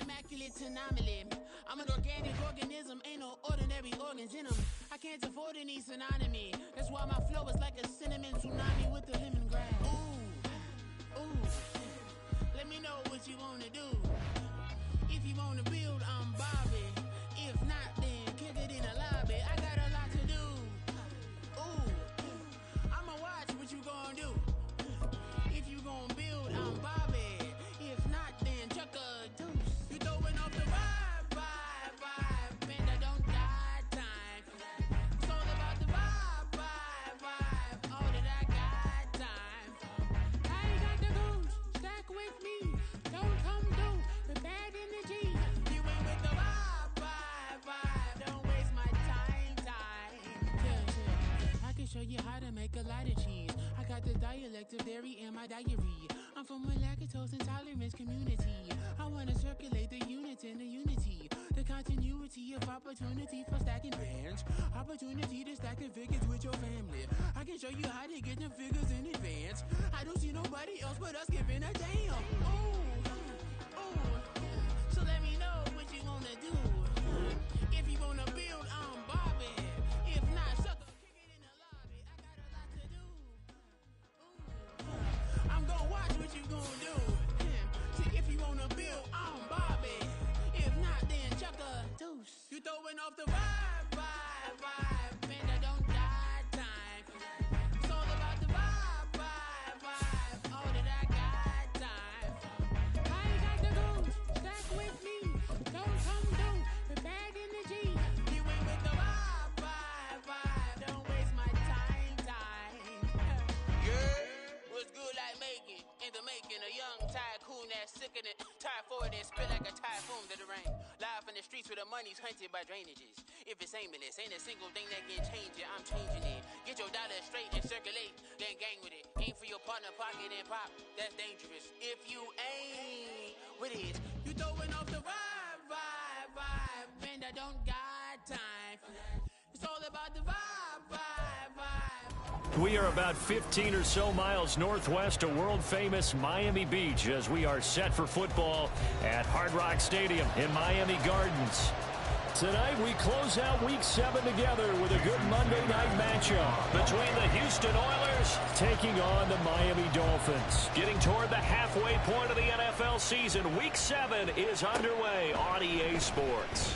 immaculate anomaly. I'm an organic organism, ain't no ordinary organs in them. I can't afford any synonymy. That's why my flow is like a cinnamon tsunami with the lemongrass. Ooh, ooh. Let me know what you wanna do. If you wanna build, I'm Bobby. If not, then kick it in the lobby. I got a lot to do. Ooh, I'ma watch what you gonna do. If you gonna build, I'm Bobby. If not, then chuck a deuce. You throwing off the vibe. Man, I don't got time. It's all about the vibe. All that I got time. I ain't got the goose. Stack with me. Don't come through with bad energy. You ain't with the vibe. Don't waste my time. Yeah. I can show you how to make a lot of cheese. I got the dialect of dairy in my diary. I'm from a lactose intolerance community. I wanna circulate the units in the unity. The continuity of opportunity for stacking bands. Opportunity to stack the figures with your family. I can show you how to get them figures in advance. I don't see nobody else but us giving a damn. Ooh. So let me know what you wanna do. If you wanna build, I'm Bobby. If not, sucker, kick it in the lobby. I got a lot to do. I'm gonna watch what you gonna do. See, if you wanna build, I'm Bobby. If not, then chuck a deuce. You throwing off the vibe. Man, I don't got time. It's all about the vibe. All that I got time. I ain't got the goose. Stack with me. Don't come through with bad energy. You ain't with the vibe. Don't waste my time. Yeah, what's good like making? In the making, a young tycoon that's sickening. Tire forward and spit like a typhoon to the rain. Live in the streets where the money's hunted by drainages. If it's aimless, ain't a single thing that can change it. I'm changing it. Get your dollar straight and circulate, then gang with it. Aim for your partner, pocket and pop. That's dangerous. If you ain't with it, you throwing off the vibe. Man, I don't got time for that. It's all about the vibe. We are about 15 or so miles northwest of world-famous Miami Beach as we are set for football at Hard Rock Stadium in Miami Gardens. Tonight, we close out Week 7 together with a good Monday night matchup between the Houston Oilers taking on the Miami Dolphins. Getting toward the halfway point of the NFL season, Week 7 is underway on EA Sports.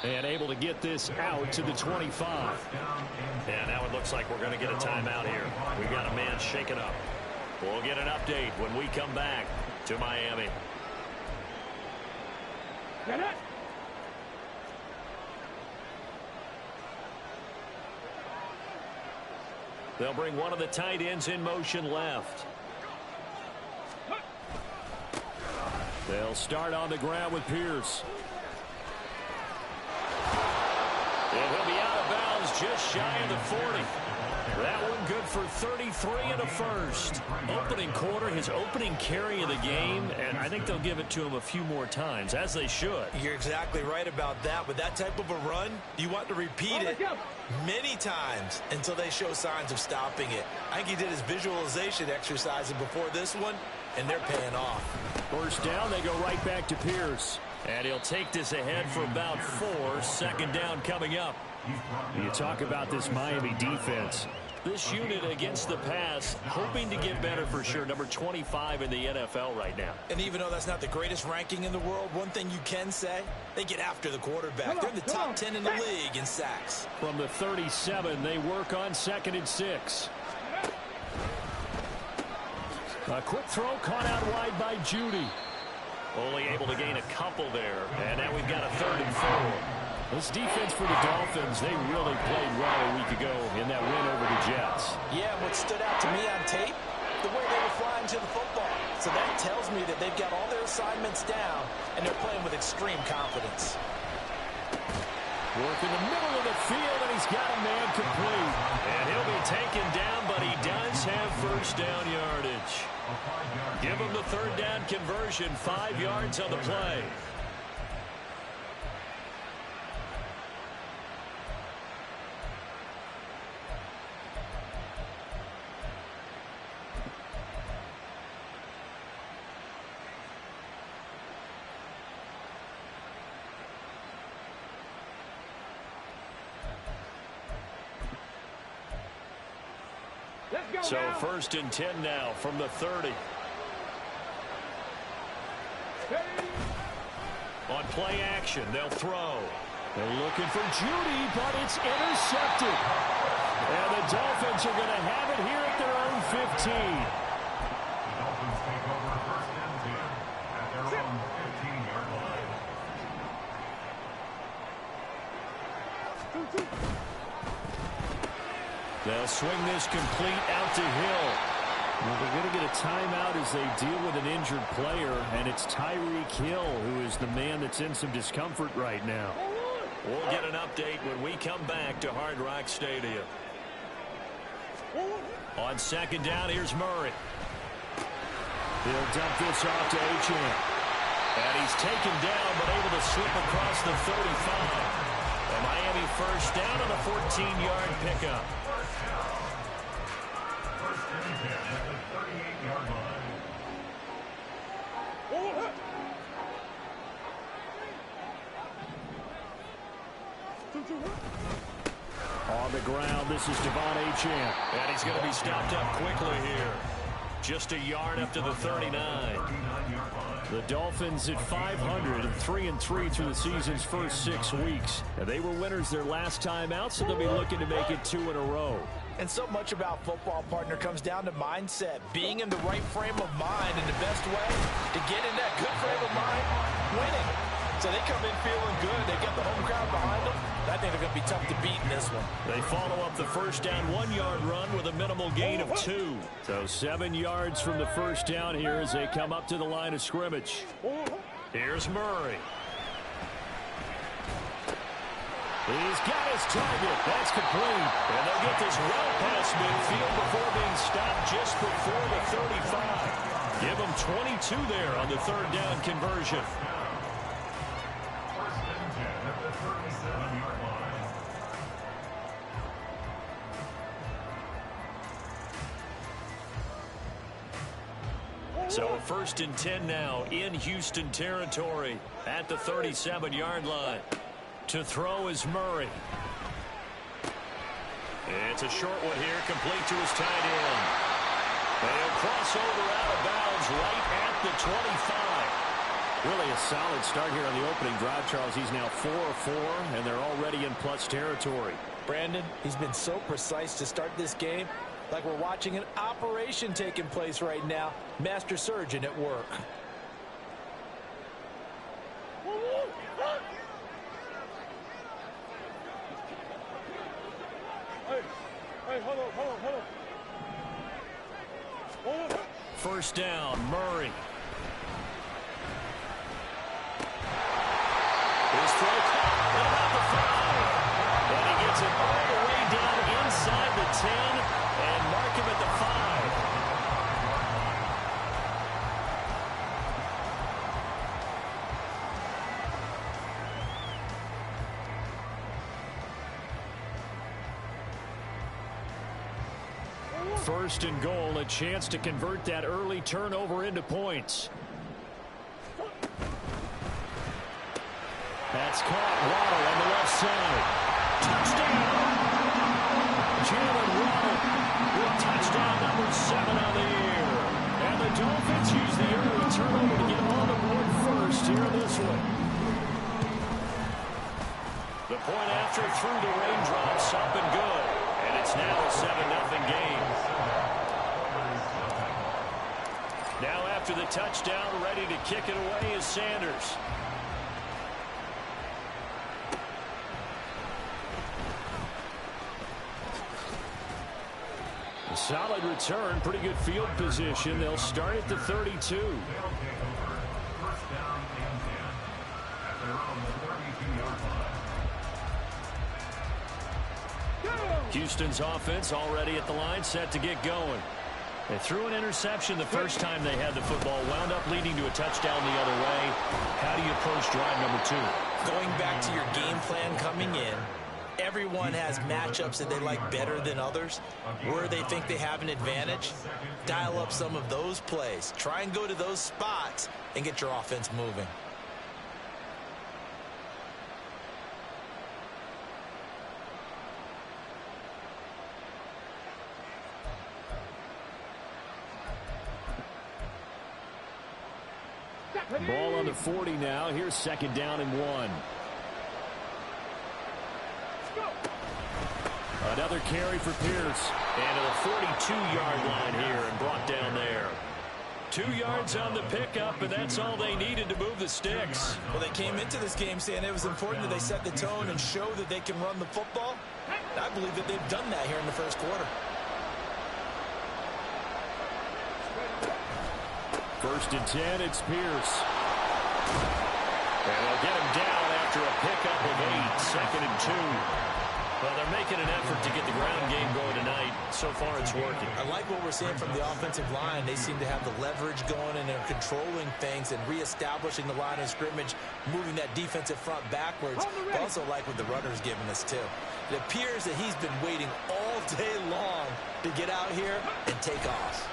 And able to get this out to the 25. And now it looks like we're going to get a timeout here. We've got a man shaken up. We'll get an update when we come back to Miami. Get it! They'll bring one of the tight ends in motion left. They'll start on the ground with Pierce. And he'll be out of bounds just shy of the 40. That one good for 33 and a first. Opening quarter, his opening carry of the game, and I think they'll give it to him a few more times, as they should. You're exactly right about that. With that type of a run, you want to repeat it many times until they show signs of stopping it. I think he did his visualization exercises before this one, and they're paying off. First down, they go right back to Pierce. And he'll take this ahead for about 4. Second down coming up. You talk about this Miami defense. This unit against the pass, hoping to get better for sure. Number 25 in the NFL right now. And even though that's not the greatest ranking in the world, one thing you can say, they get after the quarterback. They're in the top 10 in the league in sacks. From the 37, they work on 2nd and 6. A quick throw caught out wide by Judy. Only able to gain a couple there. And now we've got a 3rd and 4. This defense for the Dolphins, they really played well a week ago in that win over the Jets. Yeah, what stood out to me on tape, the way they were flying to the football. So that tells me that they've got all their assignments down, and they're playing with extreme confidence. Work in the middle of the field, and he's got a man complete. And he'll be taken down, but he does have first down yardage. Give him the 3rd down conversion, 5 yards on the play. So 1st and 10 now from the 30. On play action, they'll throw. They're looking for Judy, but it's intercepted. And the Dolphins are going to have it here at their own 15. The Dolphins take over 1st and 10 at their own 15-yard line. They'll swing this complete out to Hill. Well, they're going to get a timeout as they deal with an injured player, and it's Tyreek Hill who is the man that's in some discomfort right now. We'll get an update when we come back to Hard Rock Stadium. On 2nd down, here's Murray. He'll dump this off to Achane. And he's taken down, but able to slip across the 35. And Miami 1st down on a 14-yard pickup. First and 10 at the 38-yard line. On the ground, this is Devon Achane. And he's going to be stopped up quickly here. Just a yard up to the 39. The Dolphins at 500 and 3-3 through the season's first 6 weeks. And they were winners their last time out, so they'll be looking to make it 2 in a row. And so much about football, partner, comes down to mindset. Being in the right frame of mind, and the best way to get in that good frame of mind, winning. So they come in feeling good. They get the home crowd behind them. I think they're going to be tough to beat in this one. They follow up the 1st down 1-yard run with a minimal gain of 2. So 7 yards from the 1st down here as they come up to the line of scrimmage. Here's Murray. He's got his target. That's complete. And they'll get this well past midfield before being stopped just before the 35. Give them 22 there on the 3rd down conversion. First and 10 at the 37-yard line. So 1st and 10 now in Houston territory at the 37-yard line. To throw is Murray. It's a short one here, complete to his tight end. They'll cross over out of bounds right at the 25. Really a solid start here on the opening drive, Charles. He's now 4 of 4, and they're already in plus territory. Brandon, he's been so precise to start this game, like we're watching an operation taking place right now. Master surgeon at work. Hey, hold on. 1st down, Murray. His throw caught at about the 5. And he gets it all the way down inside the 10 and mark him at the 5. First and goal, a chance to convert that early turnover into points. That's caught. Waddle on the left side. Touchdown! Jalen Waddle with touchdown number 7 on the year. And the Dolphins use the early turnover to get on the board first here in this one. The point after through the raindrops up and good. And it's now a 7-0 game. Now after the touchdown, ready to kick it away is Sanders. A solid return, pretty good field position. They'll start at the 32. They'll take over 1st down and 10 at their own 32-yard line. Houston's offense already at the line, set to get going. They threw an interception the first time they had the football, wound up leading to a touchdown the other way. How do you approach drive number 2? Going back to your game plan coming in, everyone has matchups that they like better than others. Where they think they have an advantage, dial up some of those plays. Try and go to those spots and get your offense moving. Ball on the 40 now. Here's second down and 1. Another carry for Pierce. And to the 42-yard line here and brought down there. 2 yards on the pickup, and that's all they needed to move the sticks. Well, they came into this game saying it was important that they set the tone and show that they can run the football. And I believe that they've done that here in the first quarter. First and 10, it's Pierce. And they'll get him down after a pickup of 8, second and 2. Well, they're making an effort to get the ground game going tonight. So far, it's working. I like what we're seeing from the offensive line. They seem to have the leverage going, and they're controlling things and reestablishing the line of scrimmage, moving that defensive front backwards. I also like what the runner's giving us, too. It appears that he's been waiting all day long to get out here and take off.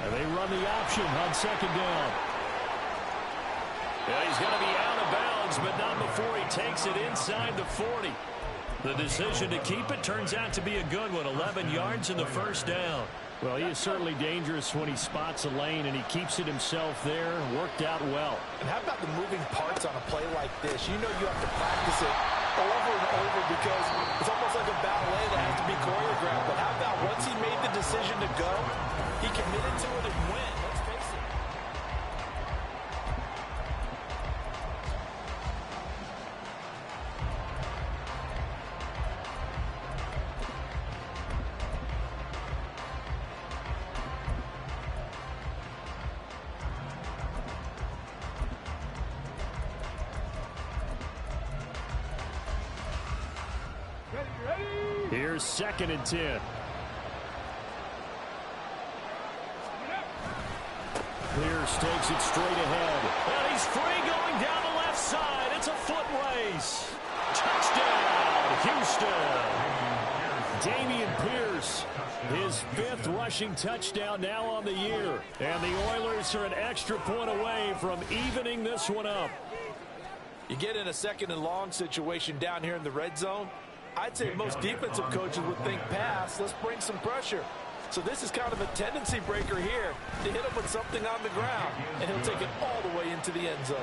And they run the option on second down. Yeah, he's going to be out of bounds, but not before he takes it inside the 40. The decision to keep it turns out to be a good one. 11 yards in the first down. Well, he is certainly dangerous when he spots a lane, and he keeps it himself there. Worked out well. And how about the moving parts on a play like this? You know you have to practice it over and over because it's almost like a ballet that has to be choreographed. But how about once he made the decision to go, he committed to it and went. Let's face it. Here's second and 10. Pierce takes it straight ahead. And he's free going down the left side. It's a foot race. Touchdown, Houston. Dameon Pierce, his 5th rushing touchdown now on the year. And the Oilers are an extra point away from evening this one up. You get in a second and long situation down here in the red zone. I'd say most defensive coaches would think pass. Let's bring some pressure. So this is kind of a tendency breaker here to hit him with something on the ground. And he'll take it all the way into the end zone.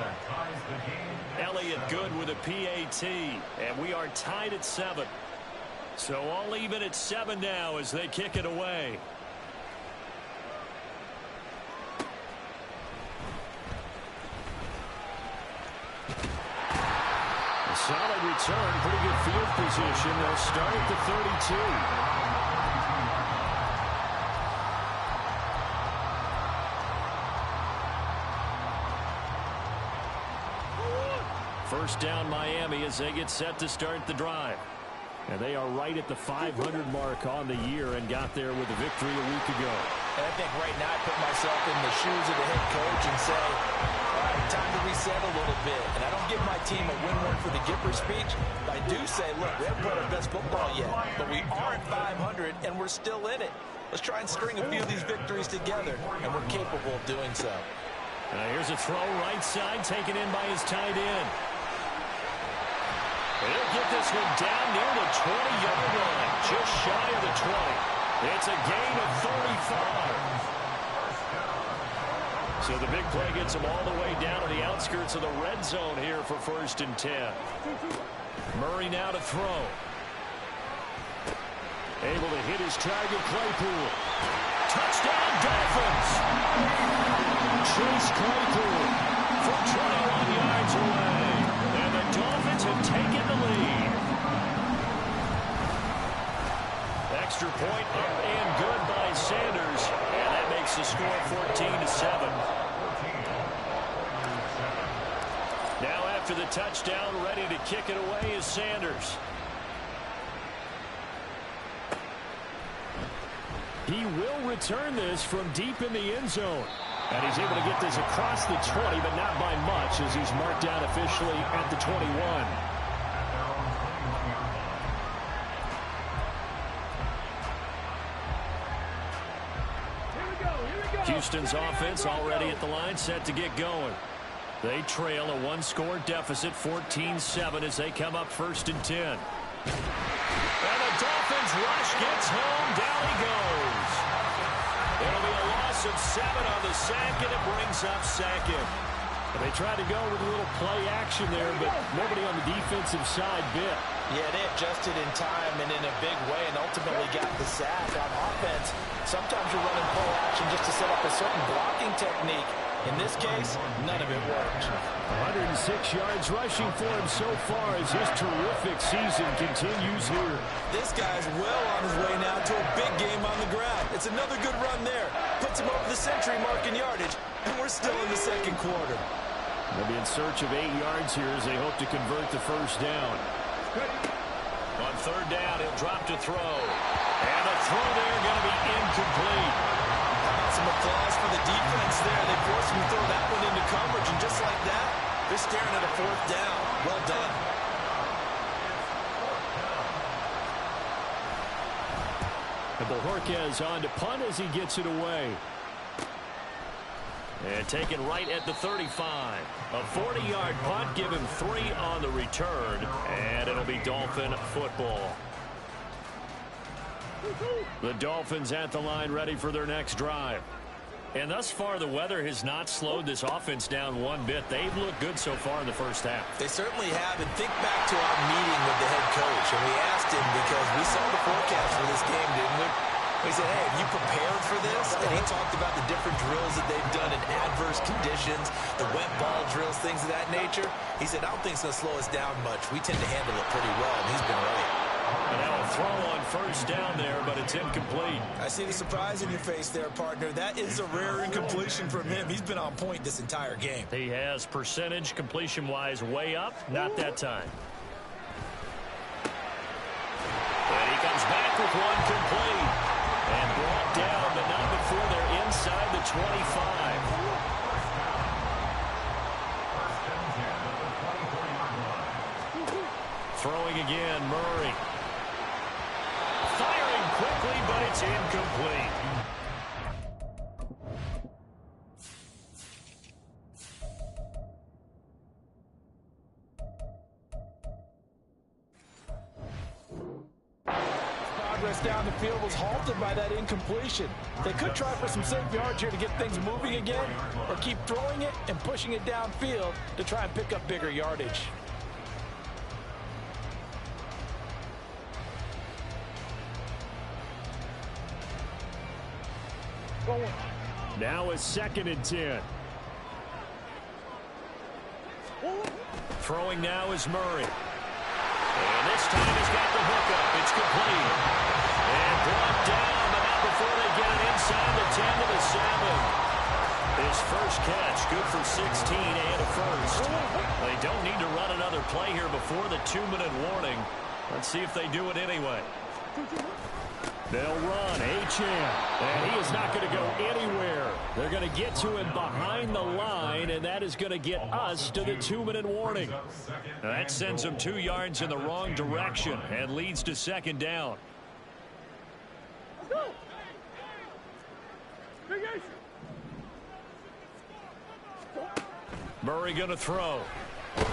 Elliott good with a PAT. And we are tied at 7. So all even at 7 now as they kick it away. A solid return, pretty good field position. They'll start at the 32. First down Miami as they get set to start the drive. And they are right at the 500 mark on the year and got there with a victory a week ago. And I think right now I put myself in the shoes of the head coach and say, all right, time to reset a little bit. And I don't give my team a win-win for the Gipper speech, but I do say, look, we haven't played our best football yet, but we are at 500 and we're still in it. Let's try and string a few of these victories together, and we're capable of doing so. Here's a throw right side taken in by his tight end. He'll get this one down near the 20-yard line, just shy of the 20. It's a gain of 35. So the big play gets him all the way down to the outskirts of the red zone here for first and 10. Murray now to throw. Able to hit his target, Claypool. Touchdown, Dolphins! Chase Claypool from 21 yards away. And the Dolphins have taken the lead. Extra point up and good by Sanders. And that makes the score 14-7. Now after the touchdown, ready to kick it away is Sanders. He will return this from deep in the end zone. And he's able to get this across the 20, but not by much as he's marked down officially at the 21. Houston's offense already at the line, set to get going. They trail a one-score deficit, 14-7, as they come up first and 10. And the Dolphins rush gets home. Down he goes. It'll be a loss of 7 on the sack, and it brings up second. They tried to go with a little play action there, but nobody on the defensive side bit. Yeah, they adjusted in time and in a big way and ultimately got the sack. On offense, sometimes you're running play action just to set up a certain blocking technique. In this case, none of it worked. 106 yards rushing for him so far as his terrific season continues here. This guy's well on his way now to a big game on the ground. It's another good run there. Puts him over the century mark in yardage, and we're still in the second quarter. They'll be in search of 8 yards here as they hope to convert the first down. On third down, he'll drop to throw. And the throw there going to be incomplete. Some applause for the defense there. They forced him to throw that one into coverage, and just like that, they're staring at a fourth down. Well done. And Bojorquez on to punt as he gets it away. And taken right at the 35. A 40-yard punt, give him 3 on the return, and it'll be Dolphin football. The Dolphins at the line ready for their next drive. And thus far, the weather has not slowed this offense down one bit. They've looked good so far in the first half. They certainly have. And think back to our meeting with the head coach. And we asked him because we saw the forecast for this game, didn't we? We said, hey, have you prepared for this? And he talked about the different drills that they've done in adverse conditions, the wet ball drills, things of that nature. He said, I don't think it's going to slow us down much. We tend to handle it pretty well, and he's been right. And now a throw on first down there, but it's incomplete. I see the surprise in your face there, partner. That is a rare incompletion from him. He's been on point this entire game. He has percentage completion-wise way up. Not that time. And he comes back with one complete. And brought down, but not before they're inside the 25. Throwing again, Murray. Firing quickly, but it's incomplete. Progress down the field was halted by that incompletion. They could try for some safe yards here to get things moving again, or keep throwing it and pushing it downfield to try and pick up bigger yardage. Now a 2nd and 10. Throwing now is Murray. And this time he's got the hook up. It's complete. And brought down, but not before they get it inside the 10 to the 7. His first catch, good for 16 and a first. They don't need to run another play here before the 2-minute warning. Let's see if they do it anyway. They'll run Achane, and he is not going to go anywhere. They're going to get to him behind the line, and that is going to get us to the 2-minute warning. That sends him 2 yards in the wrong direction and leads to 2nd down. Murray going to throw. Oh, the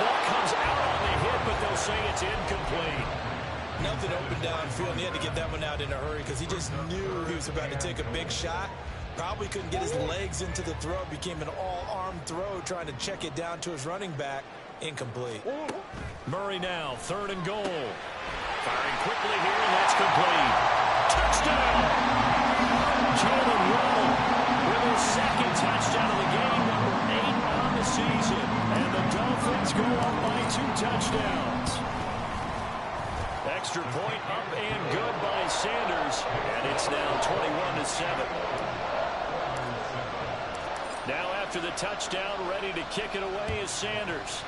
ball comes out on the hit, but they'll say it's incomplete. Nothing open downfield, and he had to get that one out in a hurry because he just knew he was about to take a big shot. Probably couldn't get his legs into the throw. Became an all-arm throw trying to check it down to his running back. Incomplete. Murray now, 3rd and goal. Firing quickly here, and that's complete. Touchdown! Jalen Waddle with his 2nd touchdown of the game, number 8 on the season. And the Dolphins go up by 2 touchdowns. Extra point up and good by Sanders, and it's now 21-7. Now after the touchdown, ready to kick it away is Sanders.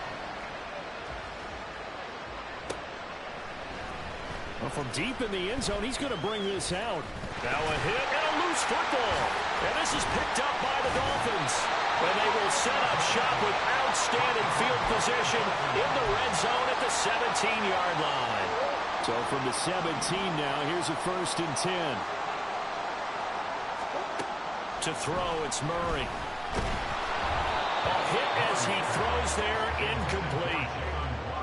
Well, from deep in the end zone, he's going to bring this out. Now a hit and a loose football. And this is picked up by the Dolphins. And they will set up shop with outstanding field position in the red zone at the 17-yard line. So from the 17 now, here's a 1st and 10. To throw, it's Murray. A hit as he throws there, incomplete.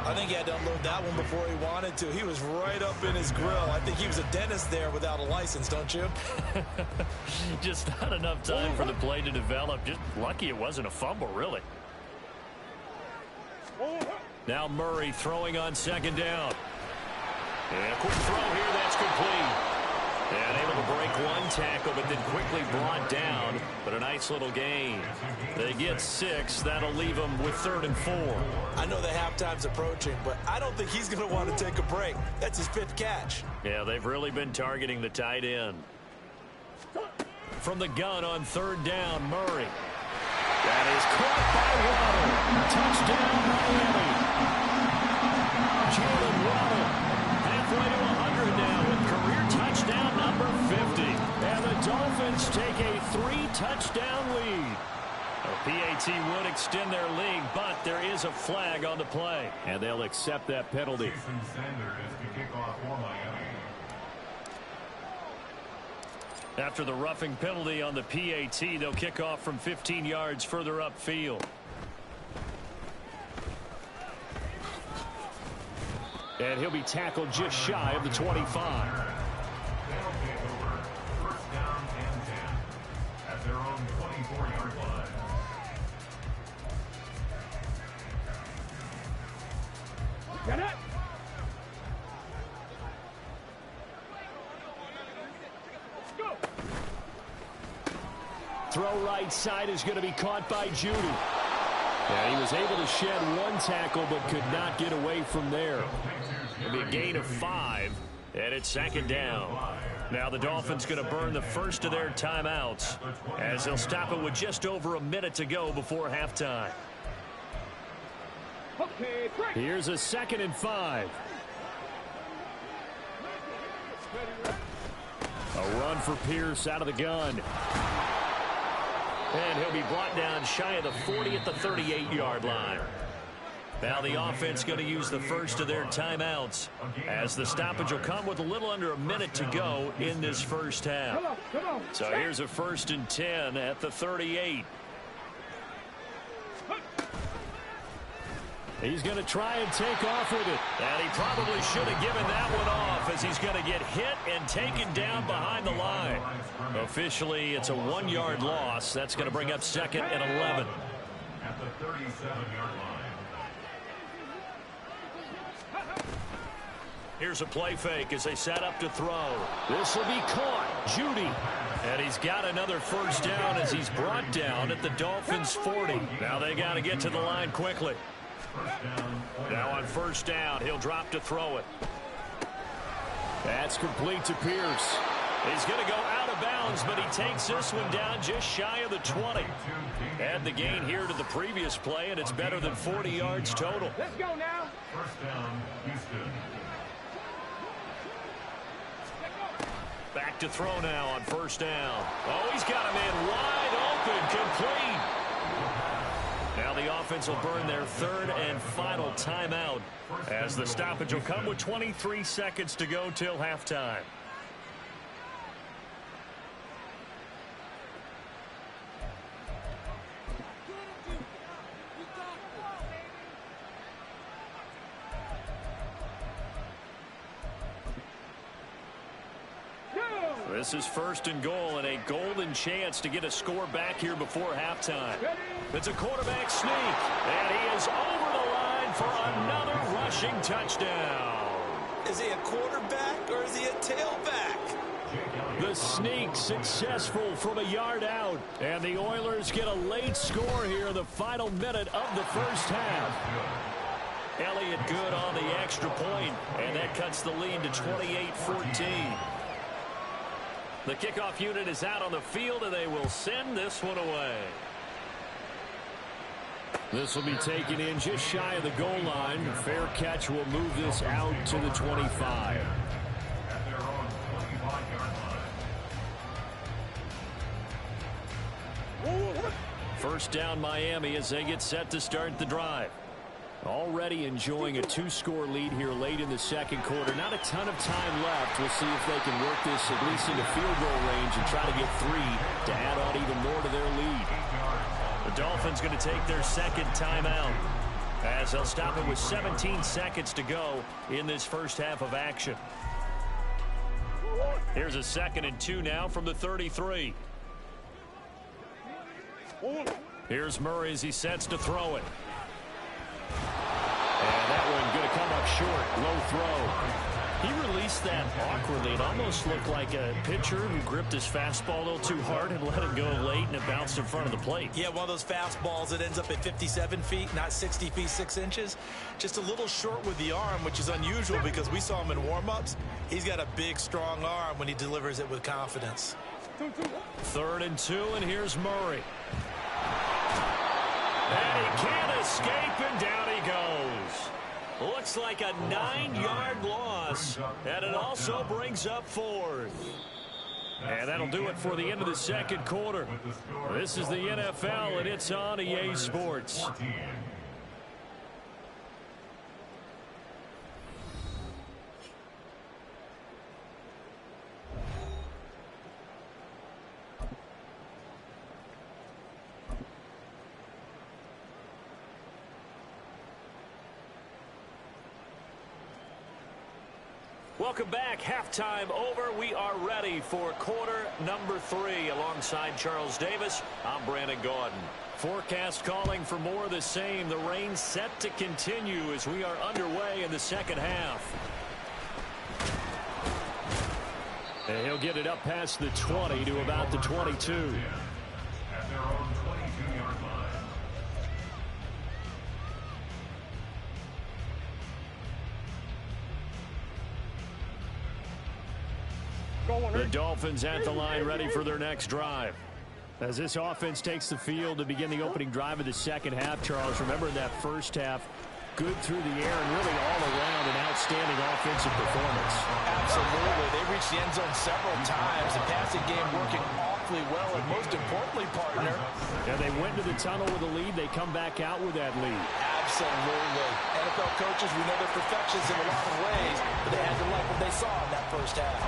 I think he had to unload that one before he wanted to. He was right up in his grill. I think he was a dentist there without a license, don't you? Just not enough time for the play to develop. Just lucky it wasn't a fumble, really. Now Murray throwing on second down. And a quick throw here, that's complete. And able to break one tackle, but then quickly brought down. But a nice little gain. They get 6. That'll leave them with 3rd and 4. I know the halftime's approaching, but I don't think he's going to want to take a break. That's his 5th catch. Yeah, they've really been targeting the tight end. From the gun on 3rd down, Murray. That is caught by Waddle. Touchdown, Miami. Jalen Waddle halfway to 100 now with career touchdown number 50. And the Dolphins take a 3-touchdown lead. A PAT would extend their lead, but there is a flag on the play. And they'll accept that penalty. Jason Sanders is the kickoff for Miami. After the roughing penalty on the PAT, they'll kick off from 15 yards further upfield. And he'll be tackled just shy of the 25. They'll take over 1st down and 10 at their own 24-yard line. Get it! Go! Throw right side is going to be caught by Judy. And he was able to shed one tackle but could not get away from there. It'll be a gain of 5, and it's 2nd down. Now the Dolphins going to burn the first of their timeouts as they'll stop it with just over a minute to go before halftime. Okay, break! Here's a 2nd and 5. A run for Pierce out of the gun. And he'll be brought down shy of the 40 at the 38-yard line. Now the offense going to use the first of their timeouts as the stoppage will come with a little under a minute to go in this first half. Come on. So here's a 1st and 10 at the 38. He's going to try and take off with it. And he probably should have given that one off as he's going to get hit and taken down behind the line. Officially, it's a 1-yard loss. That's going to bring up 2nd and 11. At the 37-yard line. Here's a play fake as they set up to throw. This will be caught. Judy. And he's got another 1st down as he's brought down at the Dolphins' 40. Now they got to get to the line quickly. Now on 1st down, he'll drop to throw it. That's complete to Pierce. He's going to go out of bounds, but he takes this one down just shy of the 20. Add the gain here to the previous play, and it's better than 40 yards total. Let's go now. 1st down, Houston. Back to throw now on 1st down. Oh, he's got him in wide open, complete. Now the offense will burn their 3rd and final timeout as the stoppage will come with 23 seconds to go till halftime. This is 1st and goal and a golden chance to get a score back here before halftime. It's a quarterback sneak, and he is over the line for another rushing touchdown. Is he a quarterback or is he a tailback? The sneak successful from a yard out, and the Oilers get a late score here in the final minute of the first half. Elliott good on the extra point, and that cuts the lead to 28-14. The kickoff unit is out on the field, and they will send this one away. This will be taken in just shy of the goal line. Fair catch will move this out to the 25. At their own 25-yard line. 1st down Miami as they get set to start the drive. Already enjoying a 2-score lead here late in the 2nd quarter. Not a ton of time left. We'll see if they can work this at least into field goal range and try to get 3 to add on even more to their lead. The Dolphins going to take their 2nd timeout. as they'll stop it with 17 seconds to go in this first half of action. Here's a 2nd and 2 now from the 33. Here's Murray as he sets to throw it. And that one going to come up short. Low throw. He released that awkwardly. It almost looked like a pitcher who gripped his fastball a little too hard and let it go late, and it bounced in front of the plate. Yeah, one of those fastballs that ends up at 57 feet, not 60 feet, 6 inches. Just a little short with the arm, which is unusual because we saw him in warm-ups. He's got a big, strong arm when he delivers it with confidence. 3rd and 2, and here's Murray. And he can't escape, and down he goes. Looks like a 9-yard loss, and it also brings up 4th. And that'll do it for the end of the second quarter. This is the NFL, and it's on EA Sports. Welcome back. Halftime over. We are ready for quarter number 3. Alongside Charles Davis, I'm Brandon Gaudin. Forecast calling for more of the same. The rain set to continue as we are underway in the second half. And he'll get it up past the 20 to about the 22. At their own 22-yard line. The Dolphins at the line ready for their next drive. As this offense takes the field to begin the opening drive of the second half, Charles, remember in that first half, good through the air and really all around an outstanding offensive performance. Absolutely. They reached the end zone several times. The passing game working awfully well, and most importantly, partner. And they went to the tunnel with a lead. They come back out with that lead. Absolutely. NFL coaches, we know they're perfections in a lot of ways, but they had to like what they saw in that first half.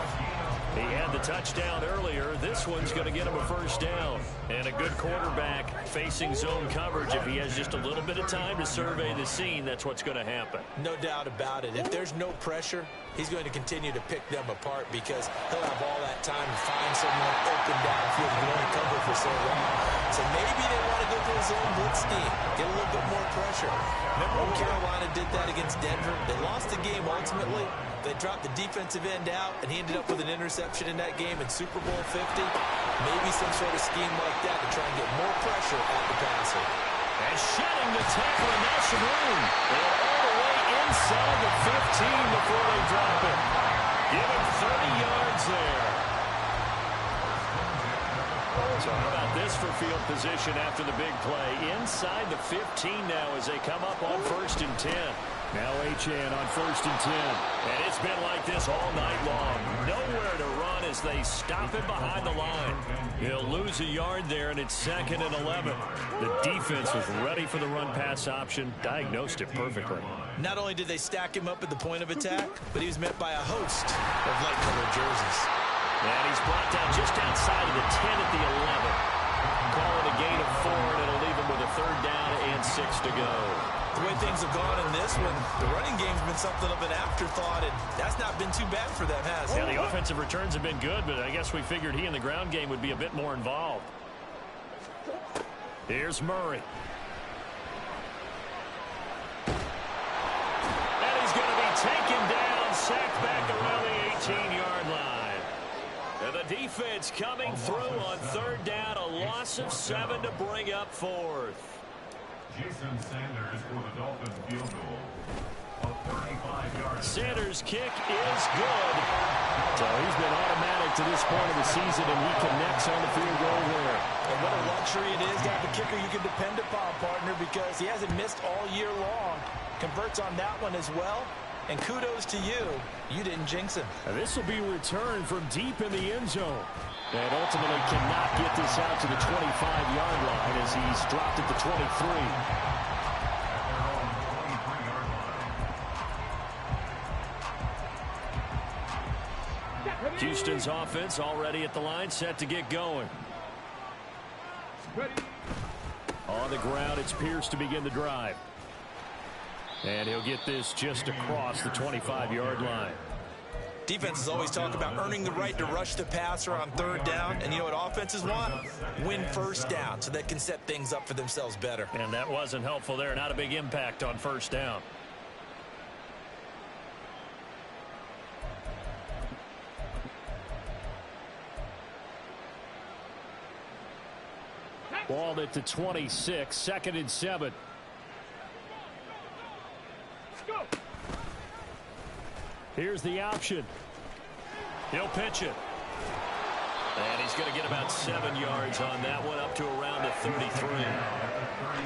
He had the touchdown earlier. This one's going to get him a first down. And a good quarterback facing zone coverage. If he has just a little bit of time to survey the scene, that's what's going to happen. No doubt about it. If there's no pressure, he's going to continue to pick them apart because he'll have all that time to find someone open downfield who can only cover for so long. So maybe they want to go to a zone blitz scheme, get a little bit more pressure. Remember when Carolina did that against Denver? They lost the game ultimately. They dropped the defensive end out, and he ended up with an interception in that game in Super Bowl 50. Maybe some sort of scheme like that to try and get more pressure at the passer. And shedding the tackle, and now some room. And all the way inside the 15 before they drop it. Give him 30 yards there. So how about this for field position after the big play? Inside the 15 now as they come up on 1st and 10. Now Achane on 1st and 10. And it's been like this all night long. Nowhere to run as they stop him behind the line. He'll lose a yard there, and it's 2nd and 11. The defense was ready for the run-pass option, diagnosed it perfectly. Not only did they stack him up at the point of attack, but he was met by a host of light-colored jerseys. And he's brought down just outside of the 10 at the 11. Call it a gain of 4, and it'll leave him with a 3rd down and 6 to go. The way things have gone in this one, the running game's been something of an afterthought, and that's not been too bad for them, has it? Yeah, the offensive returns have been good, but I guess we figured he in the ground game would be a bit more involved. Here's Murray. And he's going to be taken down, sacked back around the 18-yard line. And the defense coming through on 3rd down, a loss of 7 to bring up 4th. Jason Sanders for the Dolphin field goal. A 35-yard. Sanders' kick is good. So he's been automatic to this point of the season, and he connects on the field goal there. And what a luxury it is to have a kicker you can depend upon, partner, because he hasn't missed all year long. Converts on that one as well. And kudos to you. You didn't jinx him. And this will be returned from deep in the end zone. And ultimately cannot get this out to the 25-yard line as he's dropped at the 23. Houston's offense already at the line, set to get going. Ready. On the ground, it's Pierce to begin the drive. And he'll get this just across the 25-yard line. Defenses always talk about earning the right to rush the passer on third down. And you know what offenses want? Win first down so they can set things up for themselves better. And that wasn't helpful there. Not a big impact on first down. Ball at the 26, 2nd and 7. Here's the option. He'll pitch it. And he's going to get about 7 yards on that one, up to around the 33.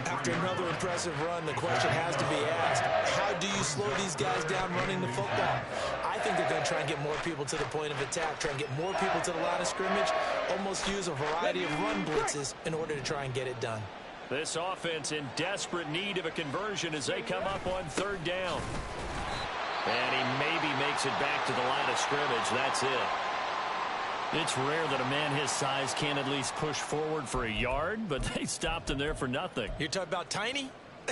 After another impressive run, the question has to be asked, how do you slow these guys down running the football? I think they're going to try and get more people to the point of attack, try and get more people to the line of scrimmage, almost use a variety of run blitzes in order to try and get it done. This offense in desperate need of a conversion as they come up on third down. And he maybe makes it back to the line of scrimmage. That's it. It's rare that a man his size can at least push forward for a yard, but they stopped him there for nothing. You're talking about Tiny?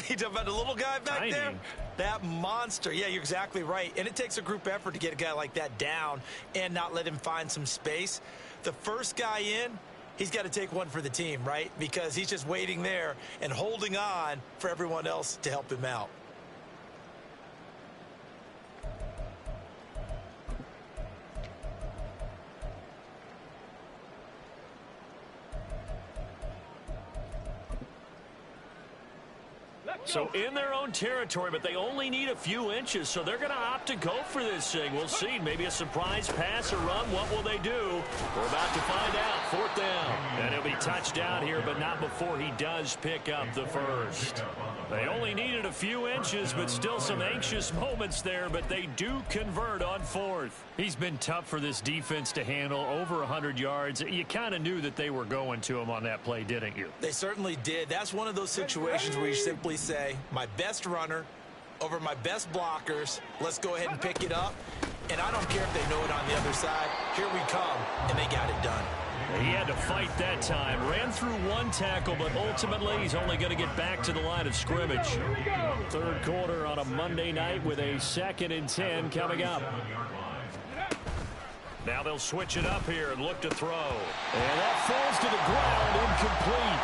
You're talking about the little guy back there? That monster. Yeah, you're exactly right. And it takes a group effort to get a guy like that down and not let him find some space. The first guy in, he's got to take one for the team, right? Because he's just waiting there and holding on for everyone else to help him out. So in their own territory, but they only need a few inches, so they're going to opt to go for this thing. We'll see. Maybe a surprise pass or run. What will they do? We're about to find out. 4th down. And he'll be touched down here, but not before he does pick up the first. They only needed a few inches, but still some anxious moments there, but they do convert on 4th. He's been tough for this defense to handle, over 100 yards. You kind of knew that they were going to him on that play, didn't you? They certainly did. That's one of those situations where you simply say, my best runner over my best blockers. Let's go ahead and pick it up. And I don't care if they know it on the other side. Here we come, and they got it done. He had to fight that time. Ran through one tackle, but ultimately he's only going to get back to the line of scrimmage. Third quarter on a Monday night with a 2nd and 10 coming up. Now they'll switch it up here and look to throw. And that falls to the ground, incomplete.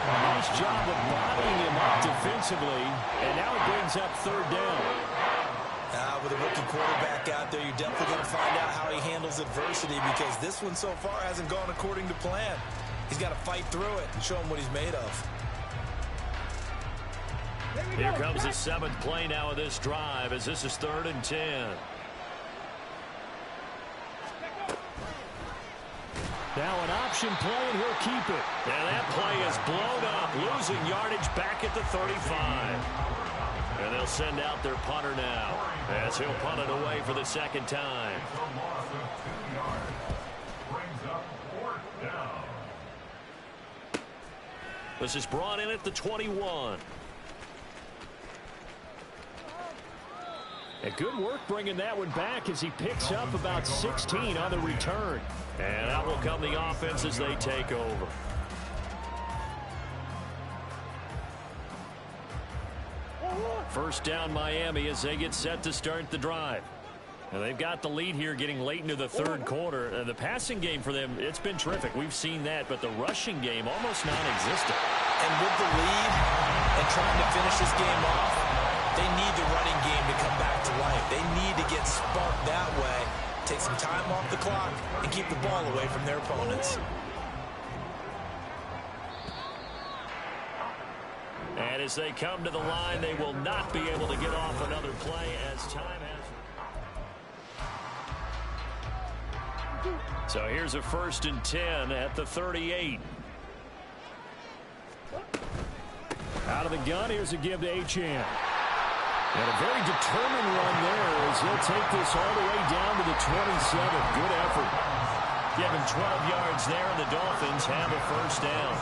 Nice job of bodying him up defensively. And now it brings up 3rd down. With a rookie quarterback out there, you're definitely going to find out how he handles adversity, because this one so far hasn't gone according to plan. He's got to fight through it and show him what he's made of. Here comes the 7th play now of this drive, as this is 3rd and 10. Now an option play, and he'll keep it. And that play is blown up, losing yardage back at the 35. And they'll send out their punter now, as he'll punt it away for the 2nd time. This is brought in at the 21. And good work bringing that one back as he picks up about 16 on the return. And out will come the offense as they take over. First down Miami as they get set to start the drive. And they've got the lead here getting late into the 3rd quarter. The passing game for them, it's been terrific. We've seen that, but the rushing game almost non-existent. And with the lead and trying to finish this game off, they need the running game to come back to life. They need to get sparked that way, take some time off the clock, and keep the ball away from their opponents. And as they come to the line, they will not be able to get off another play as time has. So here's a 1st and 10 at the 38. Out of the gun, here's a give to Achane. And a very determined run there as he'll take this all the way down to the 27. Good effort. Give him 12 yards there, and the Dolphins have a 1st down.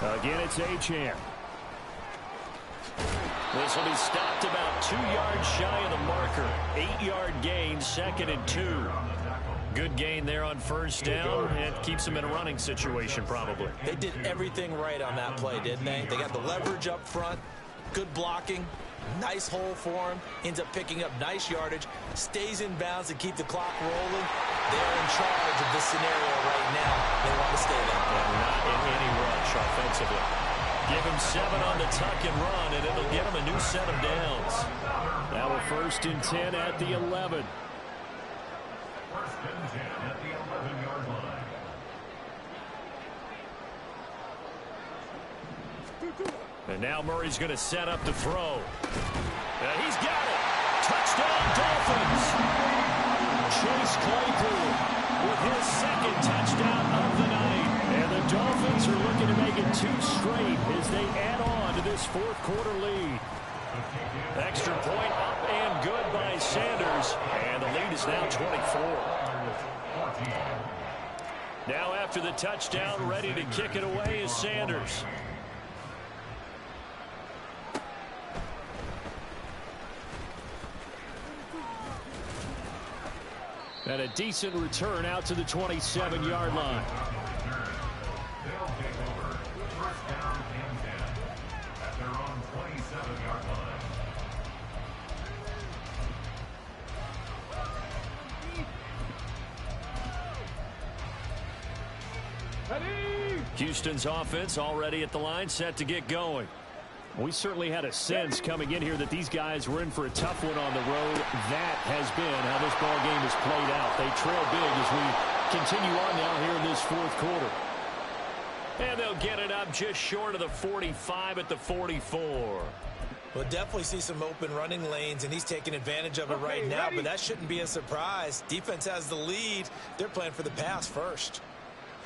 Again, it's Achane. This will be stopped about 2 yards shy of the marker. 8-yard gain, 2nd and 2. Good gain there on first down, and keeps them in a running situation probably. They did everything right on that play, didn't they? They got the leverage up front, good blocking, nice hole for him, ends up picking up nice yardage, stays in bounds to keep the clock rolling. They're in charge of this scenario right now. They want to stay that way. And not in any rush offensively. Give him 7 on the tuck and run, and it'll get him a new set of downs. Now a 1st and 10 at the 11. 1st and 10 at the 11-yard line. And now Murray's going to set up to throw. And he's got it. Touchdown, Dolphins. Chase Claypool with his 2nd touchdown of the night. And the Dolphins are looking to make it 2 straight as they add on to this 4th quarter lead. Extra point up and good by Sanders. And the lead is now 24. Now after the touchdown, ready to kick it away is Sanders. And a decent return out to the 27-yard line. They'll take over 1st down and 10 at their own 27-yard line. Ready? Houston's offense already at the line, set to get going. We certainly had a sense coming in here that these guys were in for a tough one on the road. That has been how this ball game has played out. They trail big as we continue on now here in this 4th quarter. And they'll get it up just short of the 45 at the 44. We'll definitely see some open running lanes, and he's taking advantage of it right now, but that shouldn't be a surprise. Defense has the lead. They're playing for the pass first.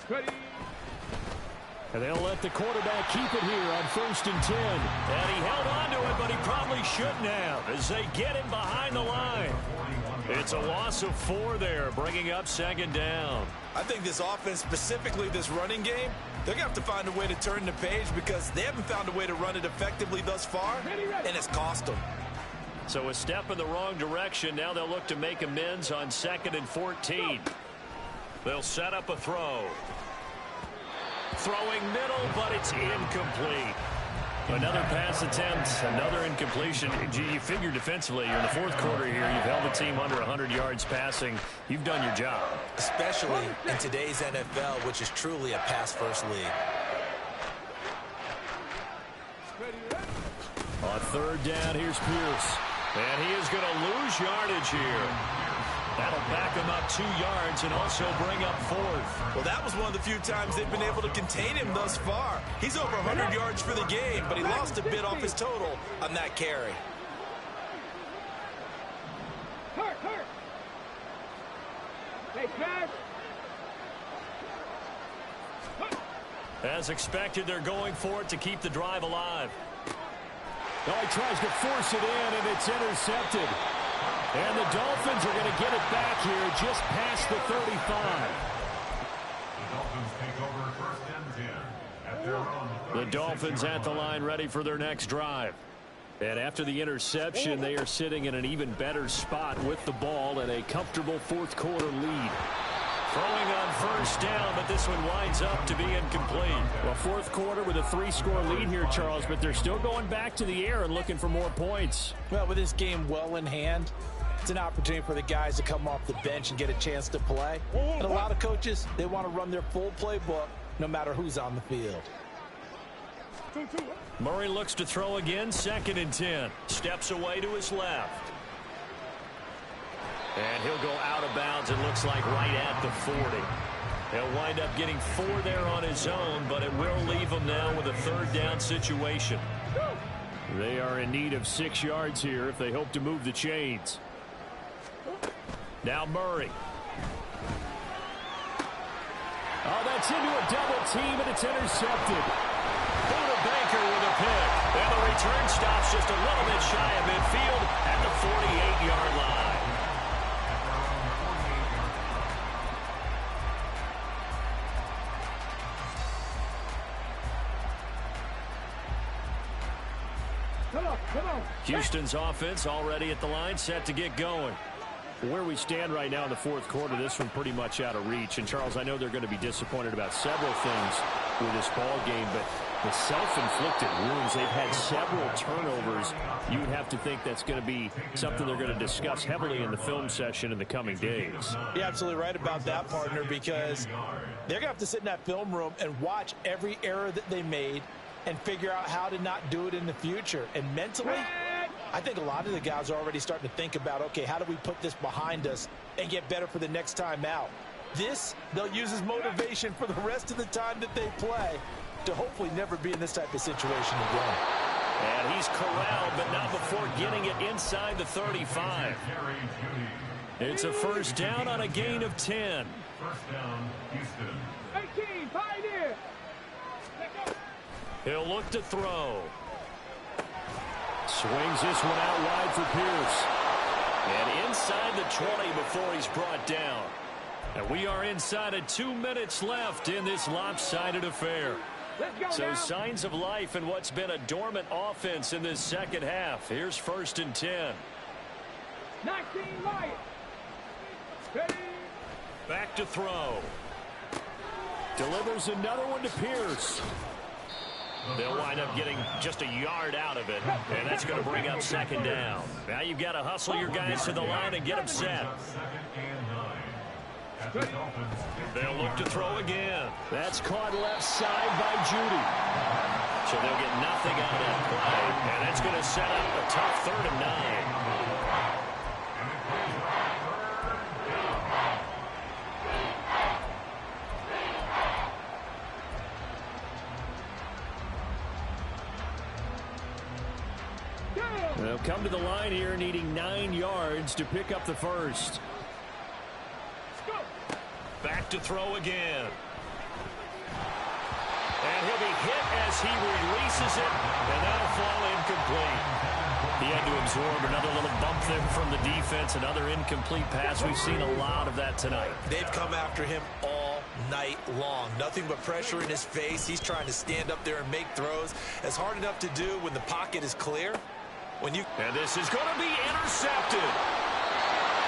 Ready? And they'll let the quarterback keep it here on 1st and 10. And he held on to it, but he probably shouldn't have as they get him behind the line. It's a loss of 4 there, bringing up 2nd down. I think this offense, specifically this running game, they're going to have to find a way to turn the page because they haven't found a way to run it effectively thus far, and it's cost them. So a step in the wrong direction. Now they'll look to make amends on 2nd and 14. They'll set up a throw. Throwing middle, but it's incomplete. Another pass attempt, another incompletion. You figure defensively, you're in the 4th quarter here. You've held the team under 100 yards passing. You've done your job. Especially in today's NFL, which is truly a pass-first league. On 3rd down, here's Pierce. And he is going to lose yardage here. That'll back him up 2 yards and also bring up 4th. Well, that was one of the few times they've been able to contain him thus far. He's over 100 yards for the game, but he lost a bit off his total on that carry. Hurt. Hey, pass. As expected, they're going for it to keep the drive alive. Oh, he tries to force it in, and it's intercepted. And the Dolphins are going to get it back here just past the 35. The Dolphins take over 1st and 10 at their own. The Dolphins at the line ready for their next drive. And after the interception, they are sitting in an even better spot with the ball and a comfortable 4th quarter lead. Throwing on 1st down, but this one winds up to be incomplete. Well, 4th quarter with a 3-score lead here, Charles, but they're still going back to the air and looking for more points. Well, with this game well in hand, it's an opportunity for the guys to come off the bench and get a chance to play. And a lot of coaches, they want to run their full playbook no matter who's on the field. Murray looks to throw again, 2nd and 10. Steps away to his left. And he'll go out of bounds, it looks like right at the 40. He'll wind up getting 4 there on his own, but it will leave him now with a 3rd down situation. They are in need of 6 yards here if they hope to move the chains. Now Murray. Oh, that's into a double team, and it's intercepted. Buda Baker with a pick. And the return stops just a little bit shy of midfield at the 48-yard line. Come on. Houston's offense already at the line, set to get going. Where we stand right now in the fourth quarter, this one pretty much out of reach. And, Charles, I know they're going to be disappointed about several things with this ball game, but the self-inflicted wounds, they've had several turnovers. You would have to think that's going to be something they're going to discuss heavily in the film session in the coming days. You're absolutely right about that, partner, because they're going to have to sit in that film room and watch every error that they made and figure out how to not do it in the future. And mentally, I think a lot of the guys are already starting to think about, okay, how do we put this behind us and get better for the next time out? This, they'll use as motivation for the rest of the time that they play to hopefully never be in this type of situation again. And he's corralled, but not before getting it inside the 35. It's a first down on a gain of 10. First down, Houston. 18, pioneer. He'll look to throw. Swings this one out wide for Pierce. And inside the 20 before he's brought down. And we are inside of 2 minutes left in this lopsided affair. So signs of life in what's been a dormant offense in this second half. Here's first and 10. 19 Lions. Ready. Back to throw. Delivers another one to Pierce. They'll wind up getting just a yard out of it, and that's going to bring up second down. Now you've got to hustle your guys to the line and get them set. They'll look to throw again. That's caught left side by Judy. So they'll get nothing out of that play, and that's going to set up a tough 3rd and 9. They'll come to the line here needing 9 yards to pick up the first. Back to throw again. And he'll be hit as he releases it, and that'll fall incomplete. He had to absorb another little bump there from the defense, another incomplete pass. We've seen a lot of that tonight. They've come after him all night long. Nothing but pressure in his face. He's trying to stand up there and make throws. It's hard enough to do when the pocket is clear. And this is going to be intercepted.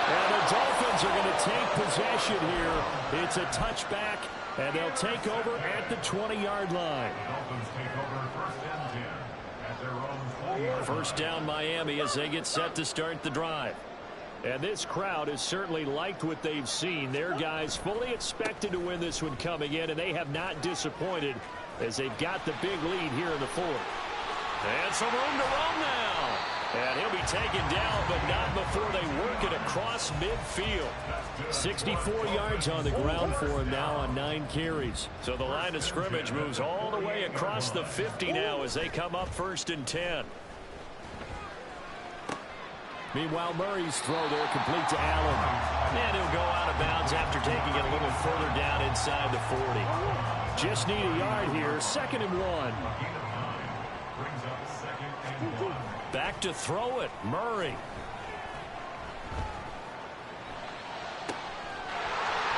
And the Dolphins are going to take possession here. It's a touchback, and they'll take over at the 20-yard line. Dolphins take over first and 10 at their own 20. First down Miami as they get set to start the drive. And this crowd has certainly liked what they've seen. Their guys fully expected to win this one coming in, and they have not disappointed as they've got the big lead here in the fourth. And some room to run now. And he'll be taken down, but not before they work it across midfield. 64 yards on the ground for him now on 9 carries. So the line of scrimmage moves all the way across the 50 now as they come up first and 10. Meanwhile, Murray's throw there complete to Allen. And he'll go out of bounds after taking it a little further down inside the 40. Just need a yard here. 2nd and 1. Back to throw it, Murray.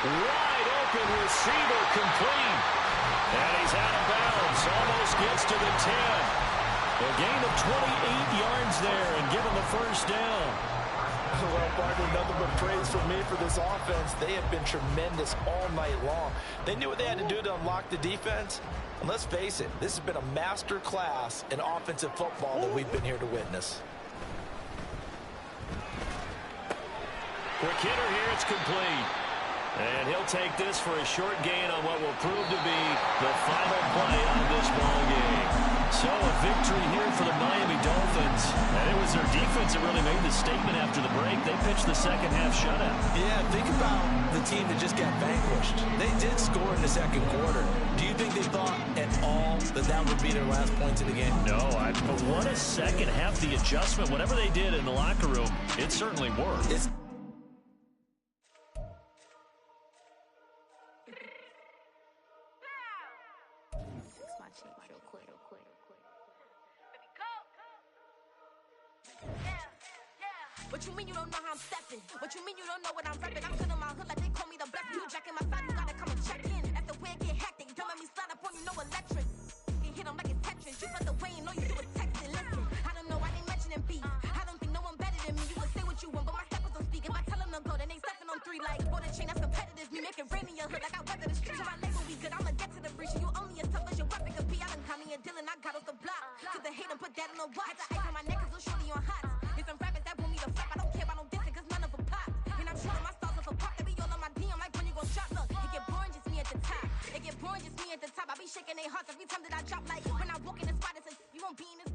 Wide open receiver complete. And he's out of bounds. Almost gets to the 10. A gain of 28 yards there and given the first down. Well, partner, nothing but praise from me for this offense. They have been tremendous all night long. They knew what they had to do to unlock the defense. And let's face it, this has been a master class in offensive football that we've been here to witness. Quick hitter here, it's complete. And he'll take this for a short gain on what will prove to be the final play on this ball game. So a victory here for the Miami Dolphins. And it was their defense that really made the statement after the break. They pitched the second half shutout. Yeah, think about the team that just got vanquished. They did score in the second quarter. Do you think they thought at all that that would be their last points in the game? No, but what a second half. The adjustment, whatever they did in the locker room, it certainly worked. What you mean you don't know how I'm stepping? What you mean you don't know what I'm repping? I'm still in my hood like they call me the black. You jacking my side, you gotta come and check in. After where get hectic, don't let me slide up on you, no electric. You hit them like it's Tetris. You felt the way and know you do a texting. Listen, I don't know why they mentioning beef. I don't think no one better than me. You can say what you want, but my step is on speak. If I tell them to go We make it rain in your hood like I weather the street. So I label we good, I'ma get to the breach. You only as tough as your weapon could be. I done caught me a Dylan, I got off the block. Cause the hate and put that on the watch. The ice on my neck is little shorty on hot. There's some rappers that want me to flap. I don't care about no dissing cause none of them pop. And I'm shooting my stars off a pop. They be all on my DM like when you gon' shop. Look, it get boring just me at the top. It get boring just me at the top. I be shaking their hearts every time that I drop. Like when I walk in the spot, it's a, you won't be in this